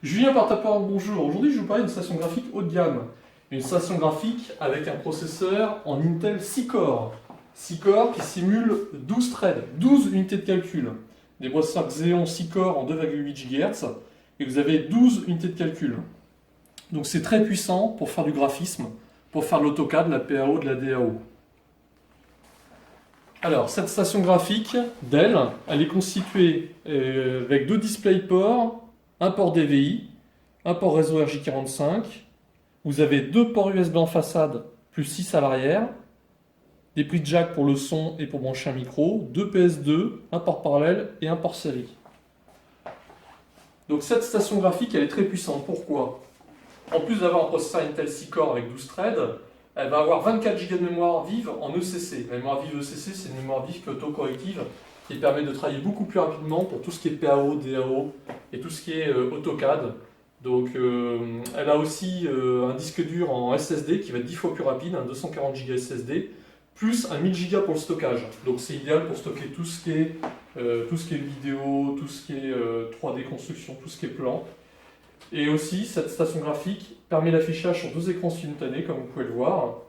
Julien Portaport, bonjour. Aujourd'hui, je vais vous parler d'une station graphique haut de gamme. Une station graphique avec un processeur en Intel 6 core. 6 core qui simule 12 threads, 12 unités de calcul. Des processeurs Xeon 6 core en 2,8 GHz et vous avez 12 unités de calcul. Donc c'est très puissant pour faire du graphisme, pour faire de l'AutoCAD, de la PAO, de la DAO. Alors, cette station graphique, Dell, elle est constituée avec deux DisplayPort, un port DVI, un port réseau RJ45. Vous avez deux ports USB en façade, plus 6 à l'arrière, des pris jack pour le son et pour brancher un micro, deux PS2, un port parallèle et un port série. Donc cette station graphique, elle est très puissante. Pourquoi? En plus d'avoir un processeur Intel 6 core avec 12 threads, elle va avoir 24 Go de mémoire vive en ECC. La mémoire vive ECC, c'est une mémoire vive qui est autocorrective qui permet de travailler beaucoup plus rapidement pour tout ce qui est PAO, DAO et tout ce qui est AutoCAD. Donc elle a aussi un disque dur en SSD qui va être 10 fois plus rapide, un 240 Go SSD, plus un 1000 Go pour le stockage. Donc c'est idéal pour stocker tout ce qui est vidéo, tout ce qui est 3D construction, tout ce qui est plan. Et aussi, cette station graphique permet l'affichage sur deux écrans simultanés, comme vous pouvez le voir.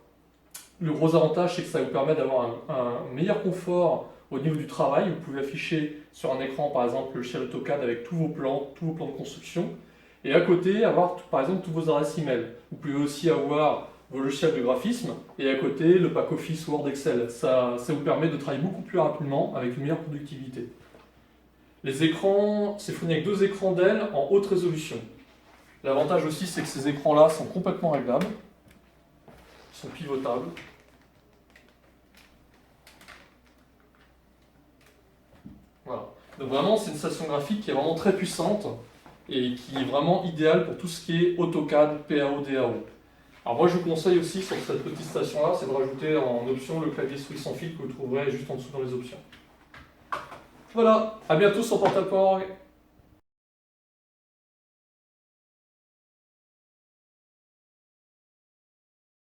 Le gros avantage, c'est que ça vous permet d'avoir un meilleur confort au niveau du travail. Vous pouvez afficher sur un écran, par exemple, le logiciel AutoCAD avec tous vos plans de construction. Et à côté, avoir, par exemple, tous vos adresses email. Vous pouvez aussi avoir vos logiciels de graphisme. Et à côté, le pack Office, Word, Excel. Ça vous permet de travailler beaucoup plus rapidement avec une meilleure productivité. Les écrans, c'est fourni avec deux écrans Dell en haute résolution. L'avantage aussi, c'est que ces écrans-là sont complètement réglables, ils sont pivotables. Voilà. Donc vraiment, c'est une station graphique qui est vraiment très puissante et qui est vraiment idéale pour tout ce qui est AutoCAD, PAO, DAO. Alors moi, je vous conseille aussi sur cette petite station-là, c'est de rajouter en option le clavier souris sans fil que vous trouverez juste en dessous dans les options. Voilà, à bientôt sur Portaport.